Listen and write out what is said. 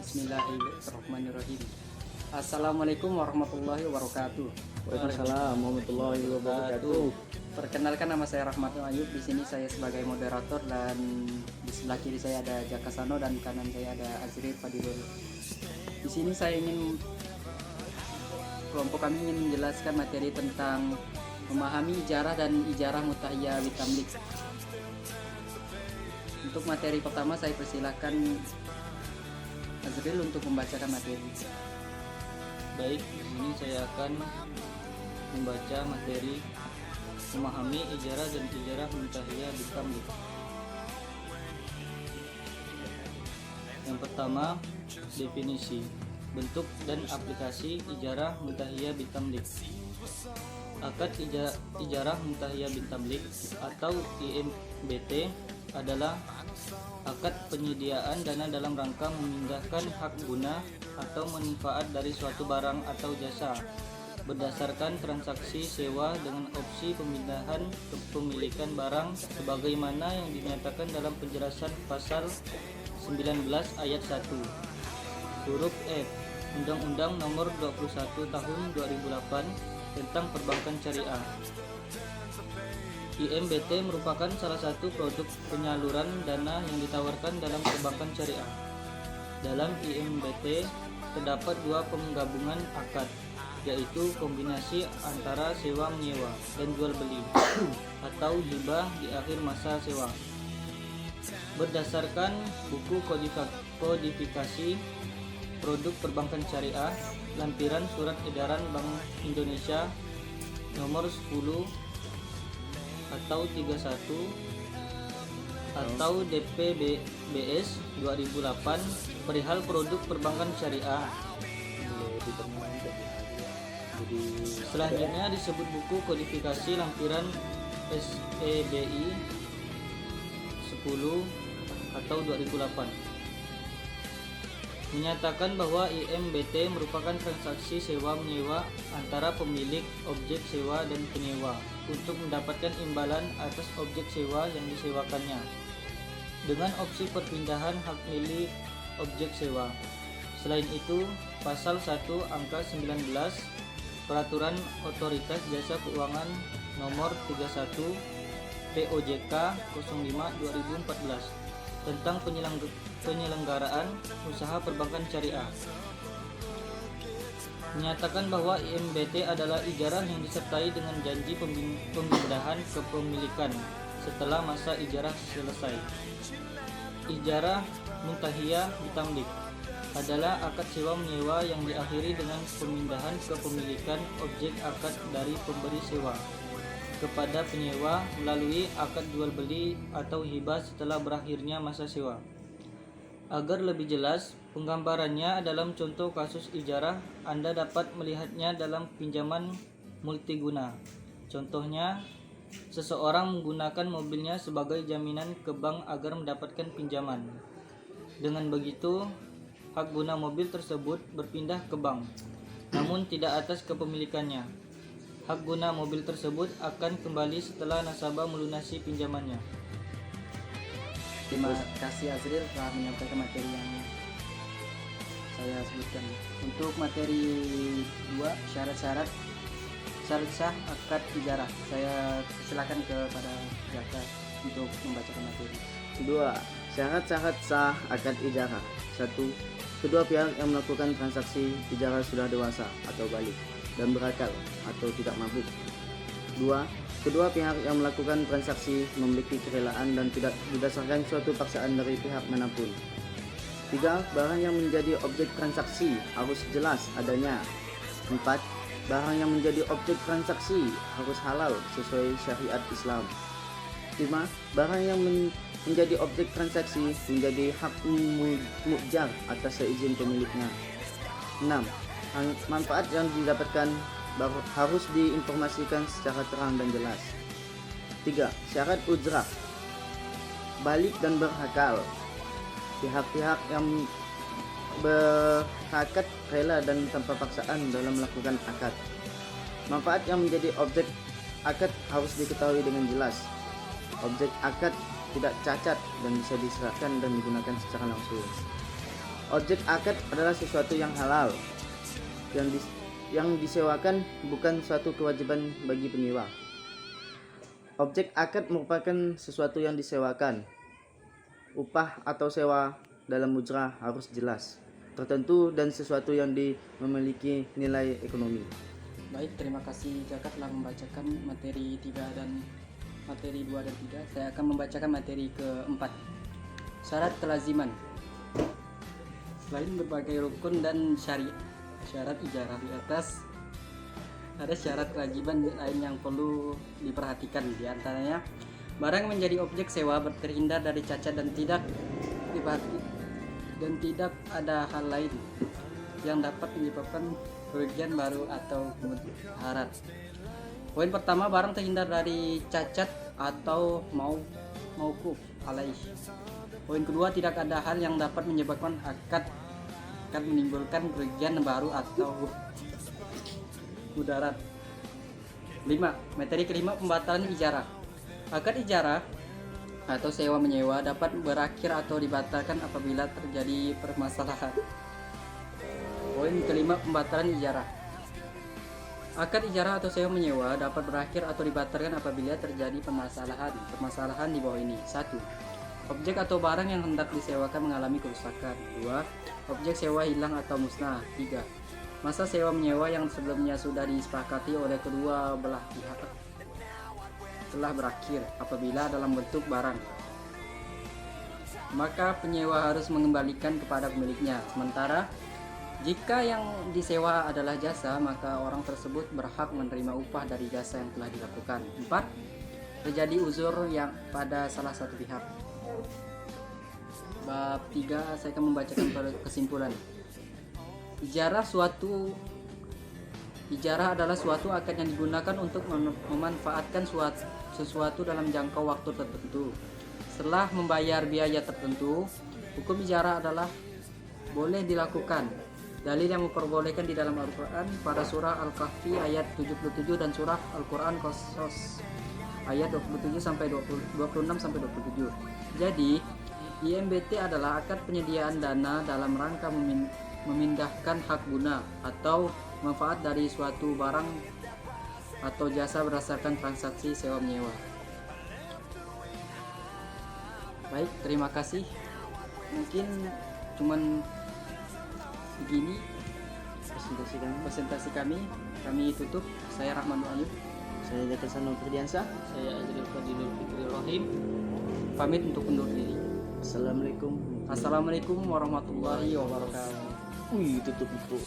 Bismillahirrahmanirrahim. Assalamualaikum warahmatullahi wabarakatuh. Waalaikumsalam warahmatullahi wabarakatuh. Perkenalkan, nama saya Rahmat Ayub. Di sini saya sebagai moderator dan di sebelah kiri saya ada Jaka Sano dan kanan saya ada Azril Fadilul. Di sini kelompok kami ingin menjelaskan materi tentang memahami ijarah dan ijarah mutahiyyah bitamlik. Untuk materi pertama saya persilahkan Azril untuk membacakan materi. Baik, di sini saya akan membaca materi memahami ijarah dan ijarah muntahiyyah bitamlik. Yang pertama, definisi, bentuk dan aplikasi ijarah muntahiyyah bitamlik. Akad ijarah muntahiyyah bitamlik atau IMBT adalah akad penyediaan dana dalam rangka memindahkan hak guna atau manfaat dari suatu barang atau jasa berdasarkan transaksi sewa dengan opsi pemindahan kepemilikan barang sebagaimana yang dinyatakan dalam penjelasan pasal 19 ayat 1 huruf F Undang-Undang Nomor 21 Tahun 2008 tentang Perbankan Syariah. IMBT merupakan salah satu produk penyaluran dana yang ditawarkan dalam perbankan syariah. Dalam IMBT terdapat dua penggabungan akad, yaitu kombinasi antara sewa menyewa dan jual beli atau hibah di akhir masa sewa. Berdasarkan buku kodifikasi produk perbankan syariah, lampiran surat edaran Bank Indonesia nomor 10 atau 31 atau DPBS 2008 perihal produk perbankan syariah. Selanjutnya disebut buku kodifikasi lampiran SEBI 10 atau 2008 menyatakan bahwa IMBT merupakan transaksi sewa menyewa antara pemilik objek sewa dan penyewa untuk mendapatkan imbalan atas objek sewa yang disewakannya dengan opsi perpindahan hak milik objek sewa. Selain itu, pasal 1 angka 19 Peraturan Otoritas Jasa Keuangan nomor 31 POJK 05/2014 tentang penyelenggaraan usaha perbankan syariah menyatakan bahwa IMBT adalah ijarah yang disertai dengan janji pemindahan kepemilikan setelah masa ijarah selesai. Ijarah muntahiyyah bitamlik adalah akad sewa menyewa yang diakhiri dengan pemindahan kepemilikan objek akad dari pemberi sewa kepada penyewa melalui akad jual beli atau hibah setelah berakhirnya masa sewa. Agar lebih jelas penggambarannya dalam contoh kasus ijarah, Anda dapat melihatnya dalam pinjaman multiguna. Contohnya, seseorang menggunakan mobilnya sebagai jaminan ke bank agar mendapatkan pinjaman. Dengan begitu, hak guna mobil tersebut berpindah ke bank, namun tidak atas kepemilikannya. Hak guna mobil tersebut akan kembali setelah nasabah melunasi pinjamannya. Terima kasih Azril telah menyampaikan materi yang saya sebutkan. Untuk materi 2, syarat sah akad ijarah, saya silakan kepada Jaka untuk membacakan materi. 2. Syarat-syarat sah akad ijarah. 1. Kedua pihak yang melakukan transaksi ijarah sudah dewasa atau balik dan berakal atau tidak mabuk. 2. Kedua pihak yang melakukan transaksi memiliki kerelaan dan tidak berdasarkan suatu paksaan dari pihak manapun. 3. Barang yang menjadi objek transaksi harus jelas adanya. 4. Barang yang menjadi objek transaksi harus halal sesuai syariat Islam. 5. Barang yang menjadi objek transaksi menjadi hak mujar atas seizin pemiliknya. 6. Manfaat yang didapatkan harus diinformasikan secara terang dan jelas. 3. Syarat ujrah, balik dan berhakal. Pihak-pihak yang Berakad rela dan tanpa paksaan dalam melakukan akad. Manfaat yang menjadi objek akad harus diketahui dengan jelas. Objek akad tidak cacat dan bisa diserahkan dan digunakan secara langsung. Objek akad adalah sesuatu yang halal. Yang disewakan bukan suatu kewajiban bagi penyewa. Objek akad merupakan sesuatu yang disewakan. Upah atau sewa dalam mujrah harus jelas, tertentu dan sesuatu yang memiliki nilai ekonomi. Baik, terima kasih Jaka telah membacakan materi 3 dan materi 2 dan 3. Saya akan membacakan materi keempat. Syarat kelaziman. Selain berbagai rukun dan syarat ijarah di atas, ada syarat kewajiban lain yang perlu diperhatikan. Di antaranya, barang menjadi objek sewa terhindar dari cacat dan tidak ada hal lain yang dapat menyebabkan kerugian baru atau mudarat. Poin pertama, barang terhindar dari cacat atau mauquf alaih. Poin kedua, tidak ada hal yang dapat menyebabkan akad menimbulkan kerugian baru atau mudarat. 5. Materi kelima, pembatalan ijarah. Akad ijarah atau sewa menyewa dapat berakhir atau dibatalkan apabila terjadi permasalahan. Poin kelima, pembatalan ijarah. Akad ijarah atau sewa menyewa dapat berakhir atau dibatalkan apabila terjadi permasalahan di bawah ini. 1. Objek atau barang yang hendak disewakan mengalami kerusakan. 2. Objek sewa hilang atau musnah. 3. Masa sewa menyewa yang sebelumnya sudah disepakati oleh kedua belah pihak telah berakhir apabila dalam bentuk barang, maka penyewa harus mengembalikan kepada pemiliknya. Sementara jika yang disewa adalah jasa, maka orang tersebut berhak menerima upah dari jasa yang telah dilakukan. 4. Terjadi uzur yang pada salah satu pihak. Bab 3, saya akan membacakan kesimpulan. Ijarah adalah suatu akad yang digunakan untuk memanfaatkan sesuatu dalam jangka waktu tertentu. Setelah membayar biaya tertentu, hukum ijarah adalah boleh dilakukan. Dalil yang memperbolehkan di dalam Al-Quran pada surah Al-Kahfi ayat 77 dan surah Al-Quran Qasas ayat 26 sampai 27. Jadi, IMBT adalah akad penyediaan dana dalam rangka memindahkan hak guna atau manfaat dari suatu barang atau jasa berdasarkan transaksi sewa menyewa. Baik, terima kasih. Mungkin cuman begini presentasi kami tutup. Saya Rahman Ayub, Saya Jaka Sano Firdiansyah. Saya Azril Fadilul Fikri Rahim. Pamit untuk undur diri. Assalamualaikum. Assalamualaikum warahmatullahi wabarakatuh. Tutup itu.